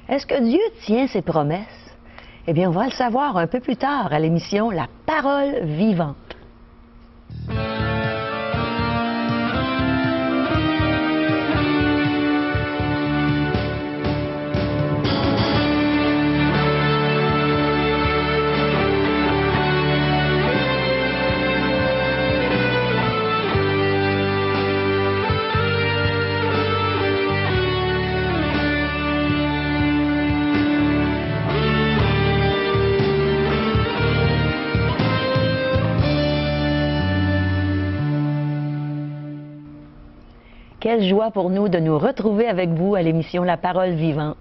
Est-ce que Dieu tient ses promesses? Eh bien, on va le savoir un peu plus tard à l'émission La Parole vivante. Quelle joie pour nous de nous retrouver avec vous à l'émission La Parole vivante.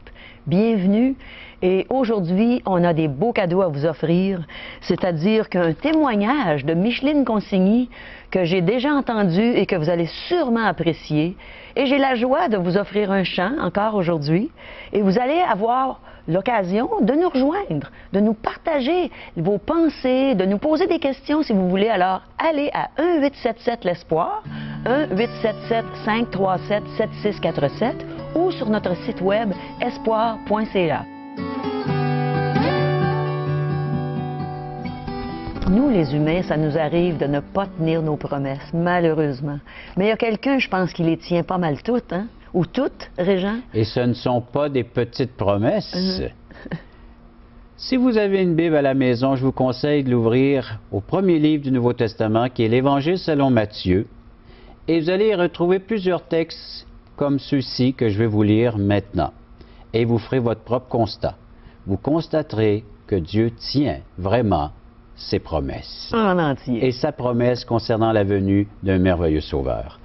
Bienvenue et aujourd'hui, on a des beaux cadeaux à vous offrir, c'est-à-dire qu'un témoignage de Micheline Consigny que j'ai déjà entendu et que vous allez sûrement apprécier. Et j'ai la joie de vous offrir un chant encore aujourd'hui et vous allez avoir l'occasion de nous rejoindre, de nous partager vos pensées, de nous poser des questions si vous voulez. Alors, allez à 1-877-l'Espoir, 1-877-537-7647 ou sur notre site web espoir.ca. Nous, les humains, ça nous arrive de ne pas tenir nos promesses, malheureusement. Mais il y a quelqu'un, je pense, qui les tient pas mal toutes, hein? Ou toutes, Régent? Et ce ne sont pas des petites promesses. Si vous avez une Bible à la maison, je vous conseille de l'ouvrir au premier livre du Nouveau Testament, qui est l'Évangile selon Matthieu. Et vous allez y retrouver plusieurs textes comme ceux-ci que je vais vous lire maintenant. Et vous ferez votre propre constat. Vous constaterez que Dieu tient vraiment ses promesses. En entier. Et sa promesse concernant la venue d'un merveilleux Sauveur.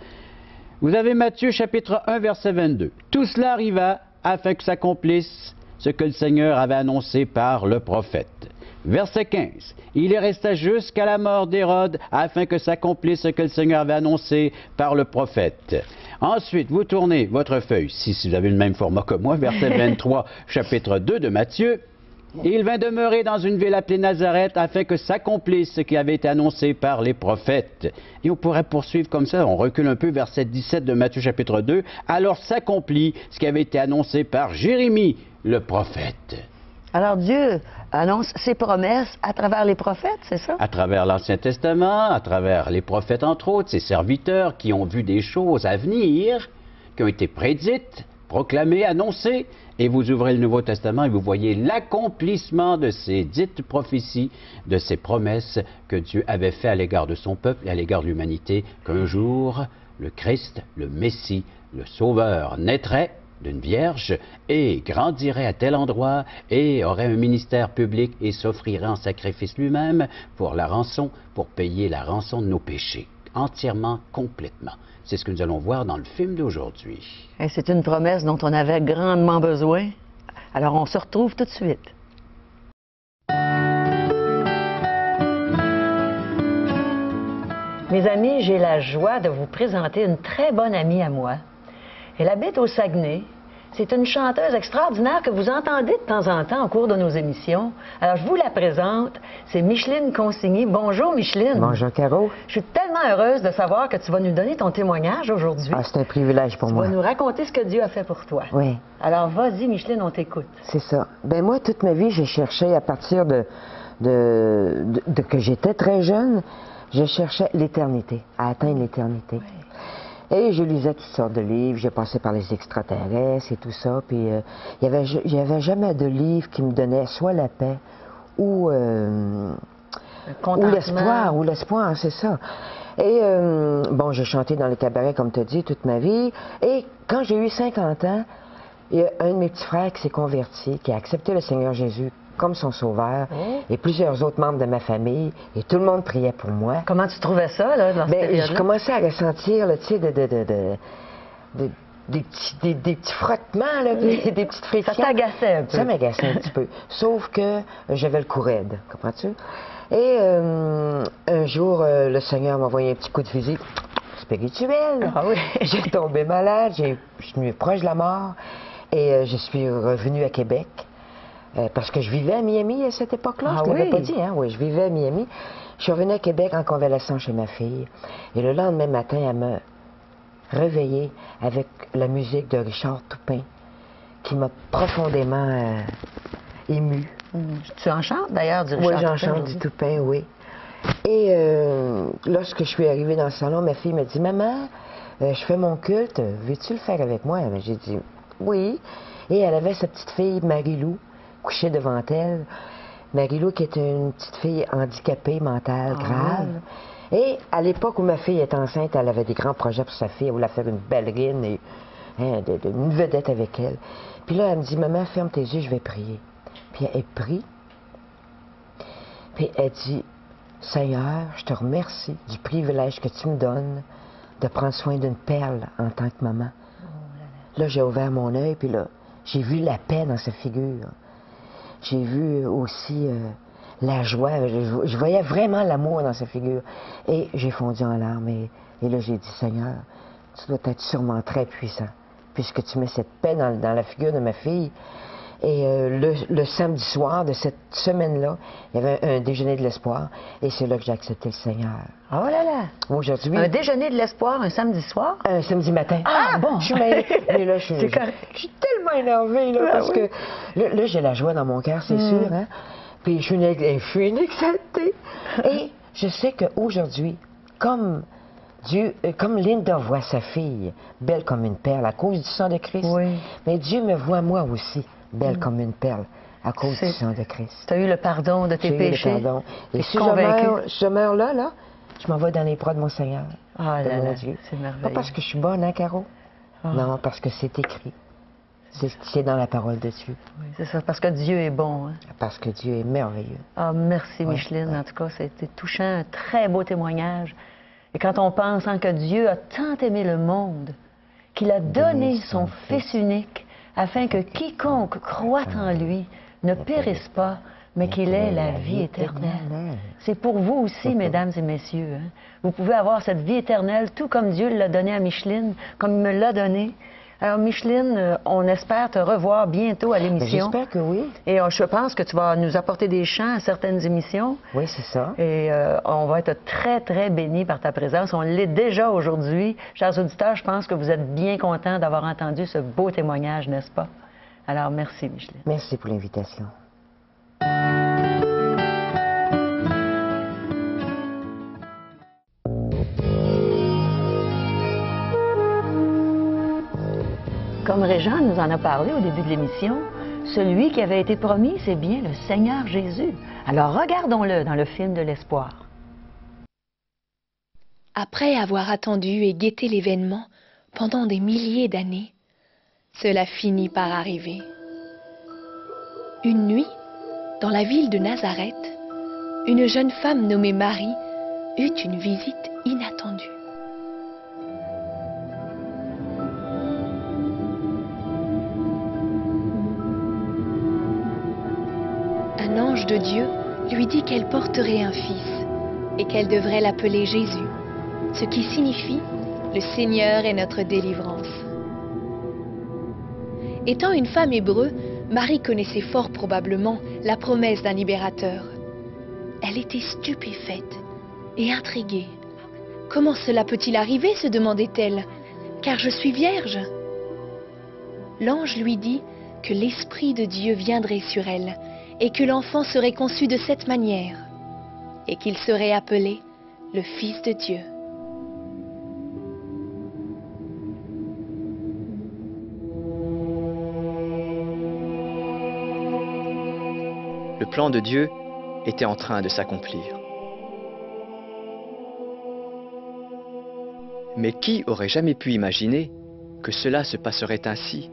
Vous avez Matthieu chapitre 1, verset 22. « Tout cela arriva afin que s'accomplisse ce que le Seigneur avait annoncé par le prophète. » Verset 15. « Il y resta jusqu'à la mort d'Hérode afin que s'accomplisse ce que le Seigneur avait annoncé par le prophète. » Ensuite, vous tournez votre feuille, si vous avez le même format que moi, verset 23, chapitre 2 de Matthieu. Il vint demeurer dans une ville appelée Nazareth afin que s'accomplisse ce qui avait été annoncé par les prophètes. Et on pourrait poursuivre comme ça. On recule un peu, verset 17 de Matthieu chapitre 2. Alors s'accomplit ce qui avait été annoncé par Jérémie, le prophète. Alors Dieu annonce ses promesses à travers les prophètes, c'est ça? À travers l'Ancien Testament, à travers les prophètes entre autres, ses serviteurs qui ont vu des choses à venir, qui ont été prédites, proclamées, annoncées. Et vous ouvrez le Nouveau Testament et vous voyez l'accomplissement de ces dites prophéties, de ces promesses que Dieu avait fait à l'égard de son peuple et à l'égard de l'humanité, qu'un jour, le Christ, le Messie, le Sauveur naîtrait d'une vierge et grandirait à tel endroit et aurait un ministère public et s'offrirait en sacrifice lui-même pour la rançon, pour payer la rançon de nos péchés, entièrement, complètement. C'est ce que nous allons voir dans le film d'aujourd'hui. C'est une promesse dont on avait grandement besoin. Alors, on se retrouve tout de suite. Mes amis, j'ai la joie de vous présenter une très bonne amie à moi. Elle habite au Saguenay. C'est une chanteuse extraordinaire que vous entendez de temps en temps au cours de nos émissions. Alors, je vous la présente. C'est Micheline Consigny. Bonjour, Micheline. Bonjour, Caro. Je suis tellement heureuse de savoir que tu vas nous donner ton témoignage aujourd'hui. Ah, c'est un privilège pour moi. Tu vas nous raconter ce que Dieu a fait pour toi. Oui. Alors, vas-y, Micheline, on t'écoute. C'est ça. Ben moi, toute ma vie, j'ai cherché, à partir de que j'étais très jeune, je cherchais l'éternité, à atteindre l'éternité. Oui. Et je lisais toutes sortes de livres, j'ai passé par les extraterrestres et tout ça, puis il y avait jamais de livre qui me donnait soit la paix ou l'espoir, c'est ça. Et bon, j'ai chanté dans les cabarets, comme tu as dit, toute ma vie, et quand j'ai eu 50 ans, il y a un de mes petits frères qui s'est converti, qui a accepté le Seigneur Jésus comme son sauveur, et plusieurs autres membres de ma famille, et tout le monde priait pour moi. Comment tu trouvais ça, là, dans cette période-là? Je commençais à ressentir, là, tu sais, des petits frottements, là, des petites frictions. Ça t'agaçait un peu. Ça m'agaçait un petit peu. Sauf que j'avais le cou raide, comprends-tu? Et un jour, le Seigneur m'a envoyé un petit coup de fusil spirituel. Ah oui. J'ai tombé malade, je suis venu proche de la mort, et je suis revenu à Québec. Parce que je vivais à Miami à cette époque-là, je ne l'avais pas dit, hein? Oui, je vivais à Miami. Je suis revenue à Québec en convalescence chez ma fille. Et le lendemain matin, elle m'a réveillée avec la musique de Richard Toupin, qui m'a profondément émue. Tu en chantes d'ailleurs du Oui, Richard j'en Toupin chante aujourd'hui? du Toupin, oui. Et lorsque je suis arrivée dans le salon, ma fille m'a dit, « Maman, je fais mon culte, veux-tu le faire avec moi? » J'ai dit, « Oui. » Et elle avait sa petite fille, Marie-Lou, couchée devant elle. Marie-Lou qui était une petite fille handicapée mentale, grave. Et à l'époque où ma fille était enceinte, elle avait des grands projets pour sa fille. Elle voulait faire une ballerine et une vedette avec elle. Puis là, elle me dit, « Maman, ferme tes yeux, je vais prier. » Puis elle prie. Puis elle dit, « Seigneur, je te remercie du privilège que tu me donnes de prendre soin d'une perle en tant que maman. » Là, j'ai ouvert mon œil, puis là, j'ai vu la paix dans sa figure. J'ai vu aussi la joie. Je voyais vraiment l'amour dans sa figure. Et j'ai fondu en larmes. Et là, j'ai dit, « Seigneur, tu dois être sûrement très puissant, puisque tu mets cette paix dans la figure de ma fille. » Et le samedi soir de cette semaine-là, il y avait un déjeuner de l'espoir. Et c'est là que j'ai accepté le Seigneur. Oh là là! Aujourd'hui... Un déjeuner de l'espoir un samedi soir? Un samedi matin. Ah, bon! Je suis mêlée. Mais là, je correct. suis tellement énervée, là, parce que là, j'ai la joie dans mon cœur, c'est sûr. Hein? Puis je suis une exaltée. Et je sais qu'aujourd'hui, comme Linda voit sa fille belle comme une perle à cause du sang de Christ, mais Dieu me voit moi aussi belle comme une perle à cause du sang de Christ. Tu as eu le pardon de tes péchés. J'ai eu le pardon. Et si je meurs là, je m'en vais dans les bras de mon Seigneur, de mon Dieu. C'est merveilleux. Pas parce que je suis bonne, hein, Caro? Non, parce que c'est écrit. C'est dans la parole de Dieu. Oui, c'est ça, parce que Dieu est bon. Hein? Parce que Dieu est merveilleux. Ah, merci Micheline. En tout cas, c'était touchant, un très beau témoignage. Et quand on pense que Dieu a tant aimé le monde, qu'il a donné son Fils unique, afin que quiconque croit en lui ne périsse pas, mais qu'il ait la vie éternelle. C'est pour vous aussi, mesdames et messieurs. Hein? Vous pouvez avoir cette vie éternelle, tout comme Dieu l'a donné à Micheline, comme il me l'a donné. Alors, Micheline, on espère te revoir bientôt à l'émission. J'espère que oui. Et je pense que tu vas nous apporter des chants à certaines émissions. Oui, c'est ça. Et on va être très, très bénis par ta présence. On l'est déjà aujourd'hui. Chers auditeurs, je pense que vous êtes bien contents d'avoir entendu ce beau témoignage, n'est-ce pas? Alors, merci, Micheline. Merci pour l'invitation. Comme Régent nous en a parlé au début de l'émission, celui qui avait été promis, c'est bien le Seigneur Jésus. Alors regardons-le dans le film de l'espoir. Après avoir attendu et guetté l'événement pendant des milliers d'années, cela finit par arriver. Une nuit, dans la ville de Nazareth, une jeune femme nommée Marie eut une visite inattendue. Un ange de Dieu lui dit qu'elle porterait un fils et qu'elle devrait l'appeler Jésus, ce qui signifie « Le Seigneur est notre délivrance ». Étant une femme hébreu, Marie connaissait fort probablement la promesse d'un libérateur. Elle était stupéfaite et intriguée. « Comment cela peut-il arriver ?» se demandait-elle, « car je suis vierge ?» L'ange lui dit que l'Esprit de Dieu viendrait sur elle et que l'enfant serait conçu de cette manière, et qu'il serait appelé le Fils de Dieu. Le plan de Dieu était en train de s'accomplir. Mais qui aurait jamais pu imaginer que cela se passerait ainsi?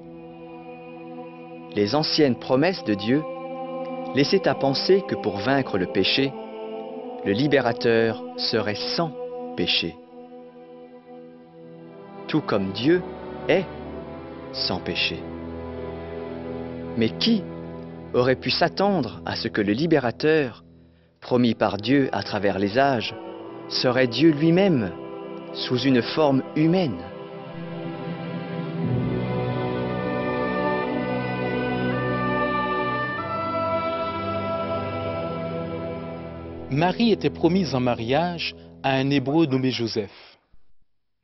Les anciennes promesses de Dieu laissait à penser que pour vaincre le péché, le libérateur serait sans péché. Tout comme Dieu est sans péché. Mais qui aurait pu s'attendre à ce que le libérateur, promis par Dieu à travers les âges, serait Dieu lui-même, sous une forme humaine? Marie était promise en mariage à un Hébreu nommé Joseph.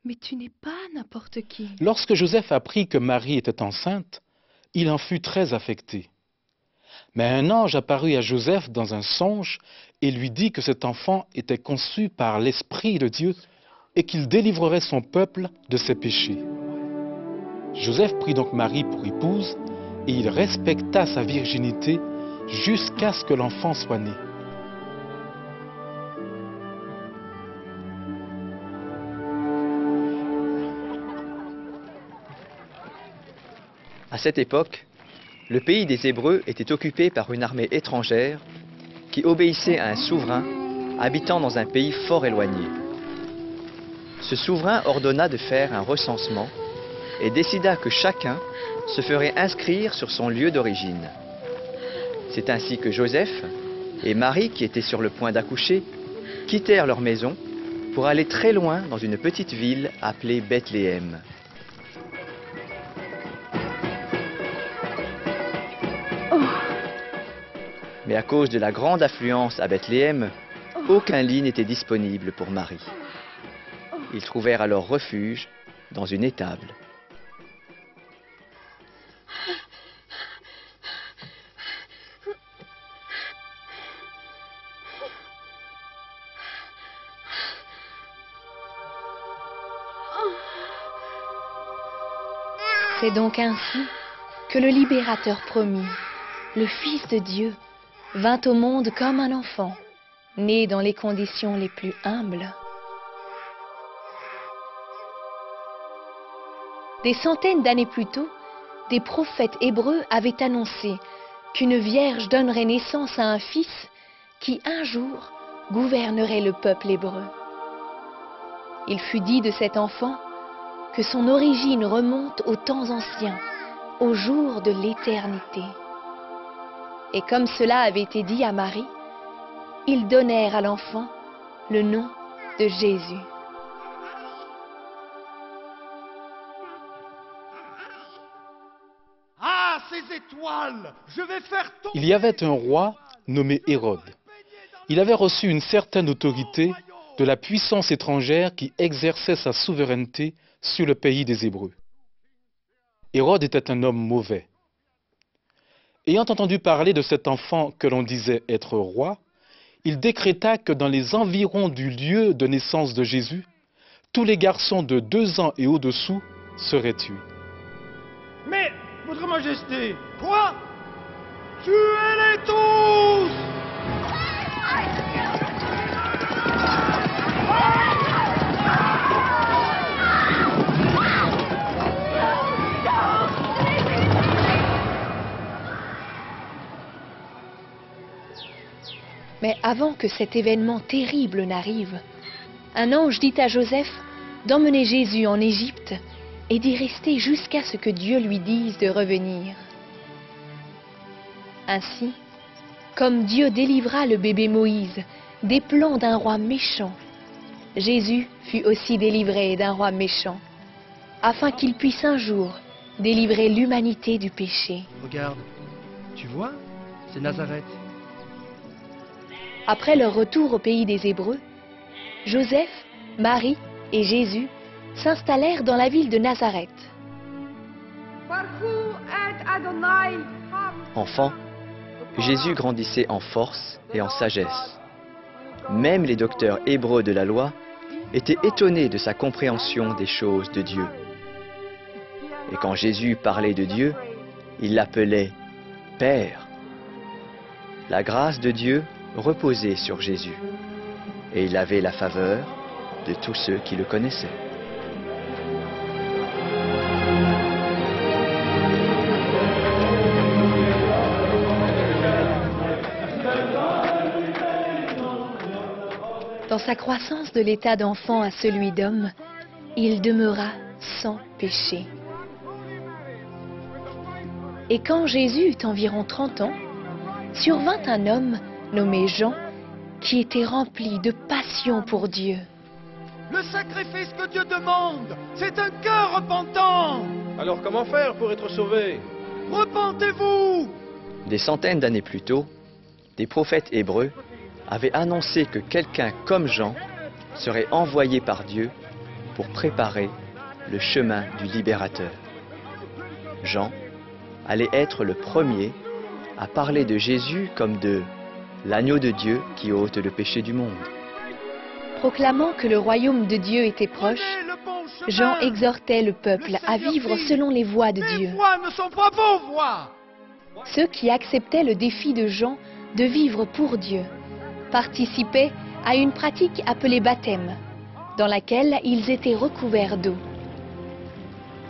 Mais tu n'es pas n'importe qui. Lorsque Joseph apprit que Marie était enceinte, il en fut très affecté. Mais un ange apparut à Joseph dans un songe et lui dit que cet enfant était conçu par l'Esprit de Dieu et qu'il délivrerait son peuple de ses péchés. Joseph prit donc Marie pour épouse et il respecta sa virginité jusqu'à ce que l'enfant soit né. À cette époque, le pays des Hébreux était occupé par une armée étrangère qui obéissait à un souverain habitant dans un pays fort éloigné. Ce souverain ordonna de faire un recensement et décida que chacun se ferait inscrire sur son lieu d'origine. C'est ainsi que Joseph et Marie, qui étaient sur le point d'accoucher, quittèrent leur maison pour aller très loin dans une petite ville appelée Bethléem. Mais à cause de la grande affluence à Bethléem, aucun lit n'était disponible pour Marie. Ils trouvèrent alors refuge dans une étable. C'est donc ainsi que le libérateur promis, le Fils de Dieu, vint au monde comme un enfant, né dans les conditions les plus humbles. Des centaines d'années plus tôt, des prophètes hébreux avaient annoncé qu'une vierge donnerait naissance à un fils qui un jour gouvernerait le peuple hébreu. Il fut dit de cet enfant que son origine remonte aux temps anciens, au jour de l'éternité. Et comme cela avait été dit à Marie, ils donnèrent à l'enfant le nom de Jésus. Ah, ces étoiles! Je vais faire tomber... Il y avait un roi nommé Hérode. Il avait reçu une certaine autorité de la puissance étrangère qui exerçait sa souveraineté sur le pays des Hébreux. Hérode était un homme mauvais. Ayant entendu parler de cet enfant que l'on disait être roi, il décréta que dans les environs du lieu de naissance de Jésus, tous les garçons de 2 ans et au-dessous seraient tués. Mais, Votre Majesté, quoi? Tuez-les tous! Mais avant que cet événement terrible n'arrive, un ange dit à Joseph d'emmener Jésus en Égypte et d'y rester jusqu'à ce que Dieu lui dise de revenir. Ainsi, comme Dieu délivra le bébé Moïse des plans d'un roi méchant, Jésus fut aussi délivré d'un roi méchant, afin qu'il puisse un jour délivrer l'humanité du péché. Regarde, tu vois, c'est Nazareth. Après leur retour au pays des Hébreux, Joseph, Marie et Jésus s'installèrent dans la ville de Nazareth. Enfant, Jésus grandissait en force et en sagesse. Même les docteurs hébreux de la loi étaient étonnés de sa compréhension des choses de Dieu. Et quand Jésus parlait de Dieu, il l'appelait Père. La grâce de Dieu reposait sur Jésus, et il avait la faveur de tous ceux qui le connaissaient. Dans sa croissance de l'état d'enfant à celui d'homme, il demeura sans péché. Et quand Jésus eut environ 30 ans, survint un homme nommé Jean, qui était rempli de passion pour Dieu. Le sacrifice que Dieu demande, c'est un cœur repentant. Alors comment faire pour être sauvé? Repentez-vous! Des centaines d'années plus tôt, des prophètes hébreux avaient annoncé que quelqu'un comme Jean serait envoyé par Dieu pour préparer le chemin du libérateur. Jean allait être le premier à parler de Jésus comme de l'agneau de Dieu qui ôte le péché du monde. Proclamant que le royaume de Dieu était proche, Jean exhortait le peuple à vivre selon les voies de Dieu. Les voies ne sont pas vos voies. Ceux qui acceptaient le défi de Jean de vivre pour Dieu participaient à une pratique appelée baptême, dans laquelle ils étaient recouverts d'eau.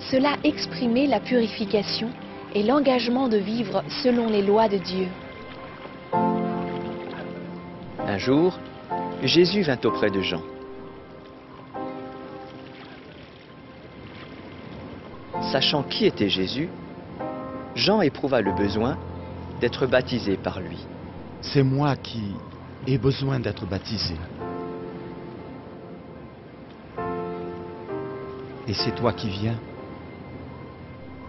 Cela exprimait la purification et l'engagement de vivre selon les lois de Dieu. Un jour, Jésus vint auprès de Jean. Sachant qui était Jésus, Jean éprouva le besoin d'être baptisé par lui. C'est moi qui ai besoin d'être baptisé. Et c'est toi qui viens.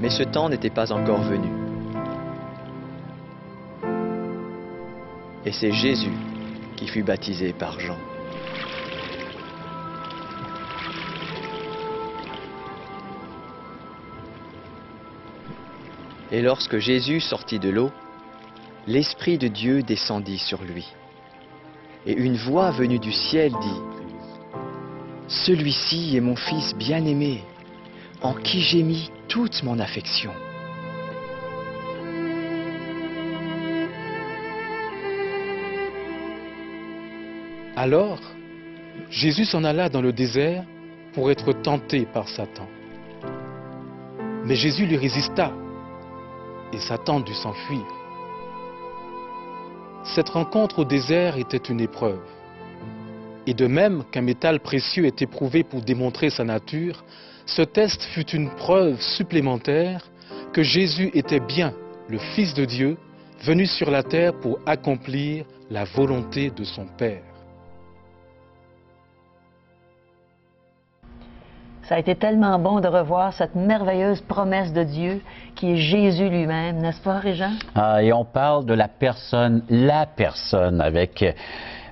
Mais ce temps n'était pas encore venu. Et c'est Jésus qui fut baptisé par Jean. Et lorsque Jésus sortit de l'eau, l'Esprit de Dieu descendit sur lui. Et une voix venue du ciel dit : « Celui-ci est mon Fils bien-aimé, en qui j'ai mis toute mon affection. » Alors, Jésus s'en alla dans le désert pour être tenté par Satan. Mais Jésus lui résista, et Satan dut s'enfuir. Cette rencontre au désert était une épreuve. Et de même qu'un métal précieux est éprouvé pour démontrer sa nature, ce test fut une preuve supplémentaire que Jésus était bien le Fils de Dieu, venu sur la terre pour accomplir la volonté de son Père. Ça a été tellement bon de revoir cette merveilleuse promesse de Dieu qui est Jésus lui-même, n'est-ce pas, Régent? Ah, et on parle de la personne avec...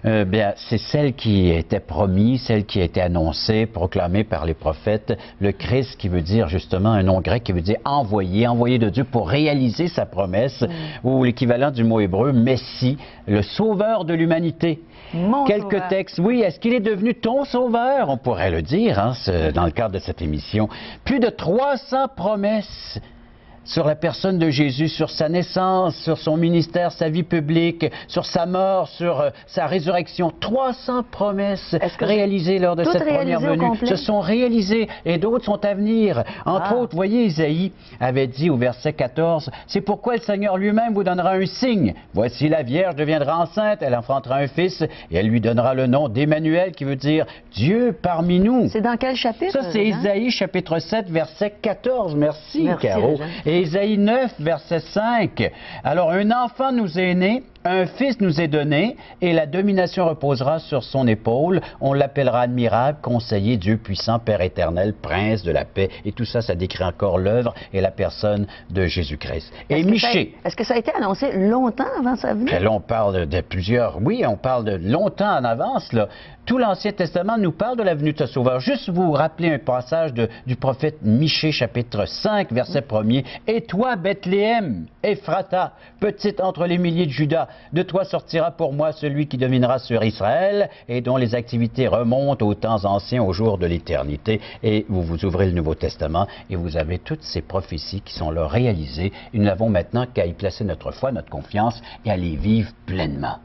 bien, c'est celle qui était promise, celle qui a été annoncée, proclamée par les prophètes, le Christ qui veut dire justement un nom grec qui veut dire envoyé de Dieu pour réaliser sa promesse, ou l'équivalent du mot hébreu, Messie, le sauveur de l'humanité. Quelques textes, oui, est-ce qu'il est devenu ton sauveur? On pourrait le dire dans le cadre de cette émission. Plus de 300 promesses sur la personne de Jésus, sur sa naissance, sur son ministère, sa vie publique, sur sa mort, sur sa résurrection. 300 promesses réalisées lors de cette première venue se sont réalisées et d'autres sont à venir. Entre autres, voyez, Isaïe avait dit au verset 14, « C'est pourquoi le Seigneur lui-même vous donnera un signe. Voici la Vierge deviendra enceinte, elle enfantera un fils et elle lui donnera le nom d'Emmanuel qui veut dire Dieu parmi nous. » C'est dans quel chapitre? Ça, c'est Isaïe chapitre 7, verset 14. Merci Caro. Et Isaïe 9, verset 5. Alors, un enfant nous est né, un fils nous est donné, et la domination reposera sur son épaule. On l'appellera admirable, conseiller, Dieu puissant, Père éternel, prince de la paix. Et tout ça, ça décrit encore l'œuvre et la personne de Jésus-Christ. Et Michée. Est-ce que ça a été annoncé longtemps avant sa venue? Là, on parle de plusieurs... Oui, on parle de longtemps en avance, là. Tout l'Ancien Testament nous parle de la venue de ce Sauveur. Juste vous rappeler un passage du prophète Michée, chapitre 5, verset 1er. « Et toi, Bethléem, Ephrata, petite entre les milliers de Juda, de toi sortira pour moi celui qui dominera sur Israël et dont les activités remontent aux temps anciens, au jour de l'éternité. » Et vous ouvrez le Nouveau Testament et vous avez toutes ces prophéties qui sont là réalisées. Et nous n'avons maintenant qu'à y placer notre foi, notre confiance et à les vivre pleinement.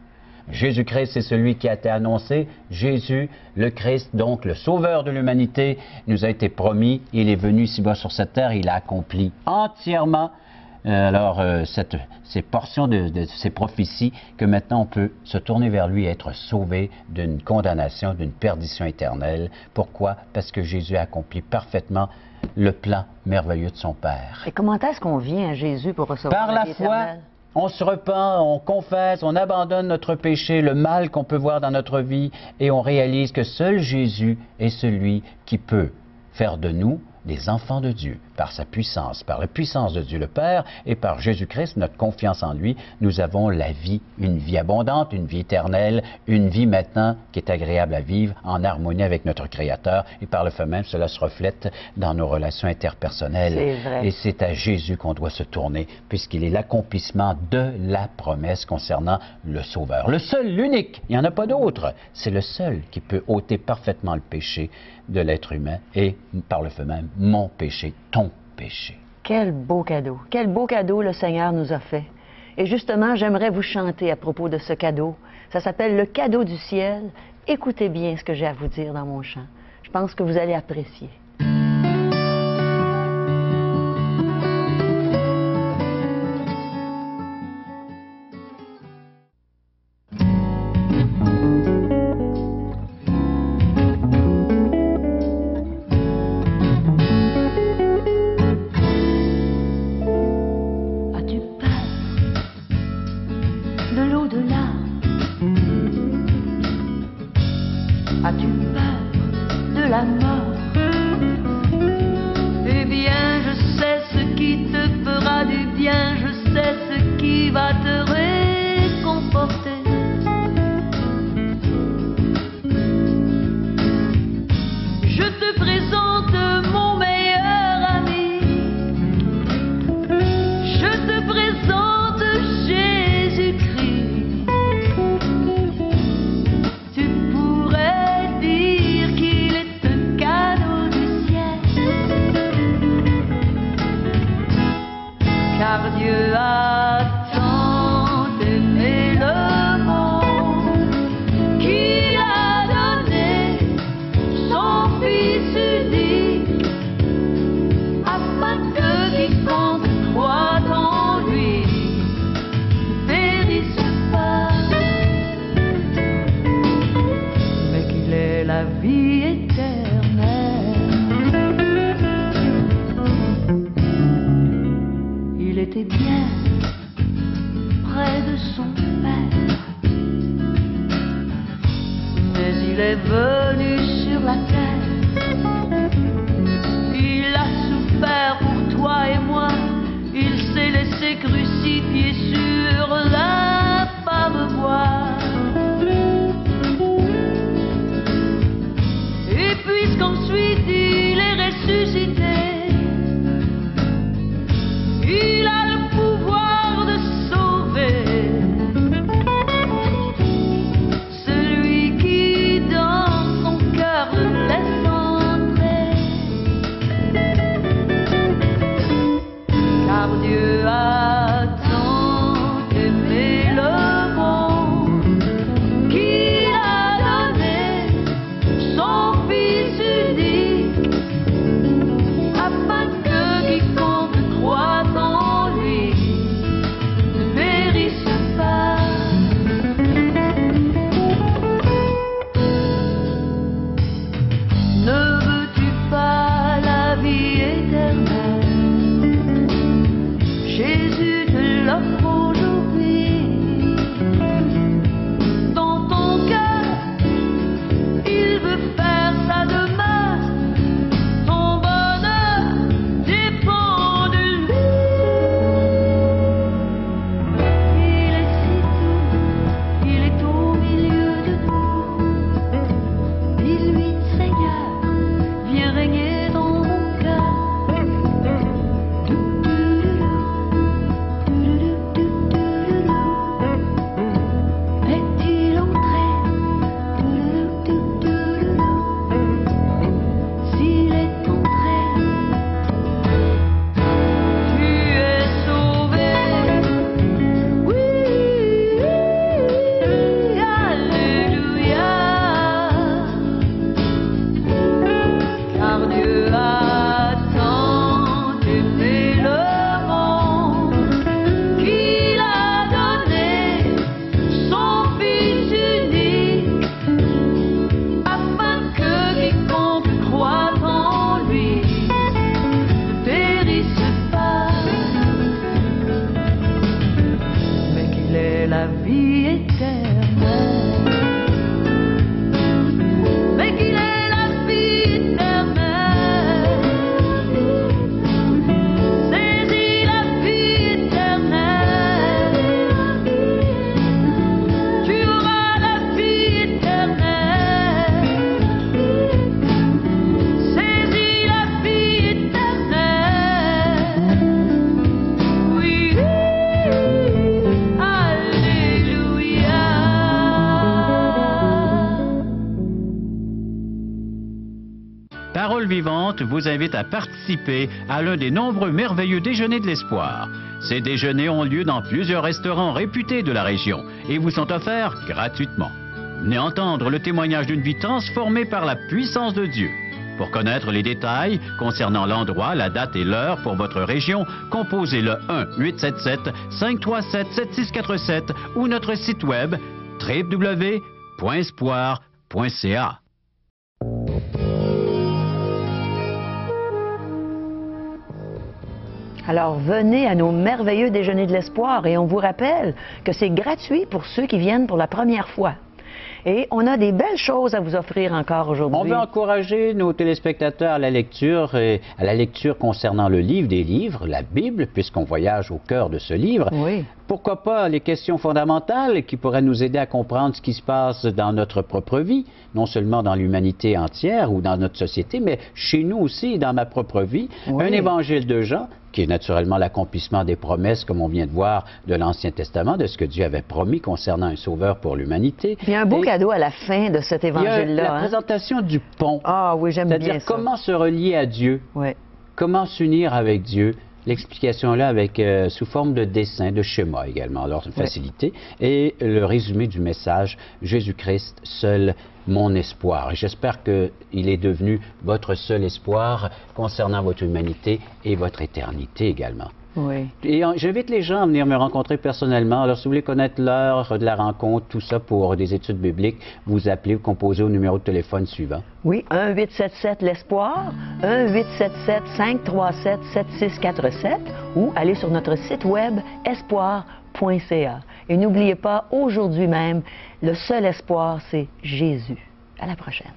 Jésus-Christ, c'est celui qui a été annoncé. Jésus, le Christ, donc le sauveur de l'humanité, nous a été promis. Il est venu ici-bas sur cette terre, il a accompli entièrement ces portions de ces prophéties que maintenant on peut se tourner vers lui et être sauvé d'une condamnation, d'une perdition éternelle. Pourquoi? Parce que Jésus a accompli parfaitement le plan merveilleux de son Père. Et comment est-ce qu'on vient à Jésus pour recevoir la vie éternelle? Par la foi. On se repent, on confesse, on abandonne notre péché, le mal qu'on peut voir dans notre vie, et on réalise que seul Jésus est celui qui peut faire de nous des enfants de Dieu. par sa puissance, par la puissance de Dieu le Père et par Jésus-Christ, notre confiance en lui, nous avons la vie, une vie abondante, une vie éternelle, une vie maintenant qui est agréable à vivre en harmonie avec notre Créateur. Et par le fait même, cela se reflète dans nos relations interpersonnelles. C'est vrai. Et c'est à Jésus qu'on doit se tourner, puisqu'il est l'accomplissement de la promesse concernant le Sauveur. Le seul, l'unique, il n'y en a pas d'autre. C'est le seul qui peut ôter parfaitement le péché de l'être humain et, par le fait même, mon péché, ton péché. Quel beau cadeau le Seigneur nous a fait. Et justement, j'aimerais vous chanter à propos de ce cadeau. Ça s'appelle le cadeau du ciel. Écoutez bien ce que j'ai à vous dire dans mon chant. Je pense que vous allez apprécier. As-tu peur de la mort? Eh bien, je sais ce qui te fera du bien, je sais ce qui va te réconforter. Je te présente mon meilleur ami. Je te présente Jésus-Christ. Car Dieu a tant aimé le monde qu'il a donné son Fils unique, afin que quiconque croit en lui ne périsse pas, mais qu'il ait la vie éternelle. Il était bien près de son Père, mais il est venu sur la terre. Il a souffert pour toi et moi, il s'est laissé crucifier sur la Parvoie. Et puisqu'ensuite il est ressuscité, il a le pouvoir de sauver celui qui dans son cœur le laisse entrer. Car Dieu a tant aimé le monde qu'il a donné son Fils unique, afin que quiconque croit en lui ne périsse pas. Ne veux-tu pas la vie éternelle? Jésus te l'offre aujourd'hui. Dans ton cœur, il veut faire sa demeure. Ton bonheur dépend de lui. Il est si doux, il est au milieu de nous. Dis-lui, Seigneur, viens régner dans mon cœur. Est-il entré? S'il est entré, tu es sauvé. Oui, alléluia. Car Dieu a tant aimé le monde qu'il a donné son Fils unique, afin que quiconque croit en lui ne périsse pas, mais qu'il ait la vie éternelle. Mais qu'il ait la vie éternelle. vivante vous invite à participer à l'un des nombreux merveilleux déjeuners de l'espoir. Ces déjeuners ont lieu dans plusieurs restaurants réputés de la région et vous sont offerts gratuitement. Venez entendre le témoignage d'une vie transformée par la puissance de Dieu. Pour connaître les détails concernant l'endroit, la date et l'heure pour votre région, composez le 1-877-537-7647 ou notre site web www.espoir.ca. Alors, venez à nos merveilleux déjeuners de l'espoir et on vous rappelle que c'est gratuit pour ceux qui viennent pour la première fois. Et on a des belles choses à vous offrir encore aujourd'hui. On veut encourager nos téléspectateurs à la lecture concernant le livre des livres, la Bible, puisqu'on voyage au cœur de ce livre. Oui. Pourquoi pas les questions fondamentales qui pourraient nous aider à comprendre ce qui se passe dans notre propre vie, non seulement dans l'humanité entière ou dans notre société, mais chez nous aussi, dans ma propre vie. Oui. Un évangile de Jean, qui est naturellement l'accomplissement des promesses, comme on vient de voir, de l'Ancien Testament, de ce que Dieu avait promis concernant un sauveur pour l'humanité. Il y a un beau cadeau à la fin de cet évangile-là. Il y a la présentation du pont. Ah oui, j'aime bien ça. C'est-à-dire comment se relier à Dieu, comment s'unir avec Dieu. L'explication là avec sous forme de dessin, de schéma également, alors facilité, et le résumé du message « Jésus-Christ, seul mon espoir ». J'espère qu'il est devenu votre seul espoir concernant votre humanité et votre éternité également. Oui. Et j'invite les gens à venir me rencontrer personnellement. Alors, si vous voulez connaître l'heure de la rencontre, tout ça pour des études bibliques, vous appelez, vous composez au numéro de téléphone suivant. Oui, 1-877-l'Espoir, 1-877-537-7647 ou allez sur notre site web espoir.ca. Et n'oubliez pas, aujourd'hui même, le seul espoir, c'est Jésus. À la prochaine.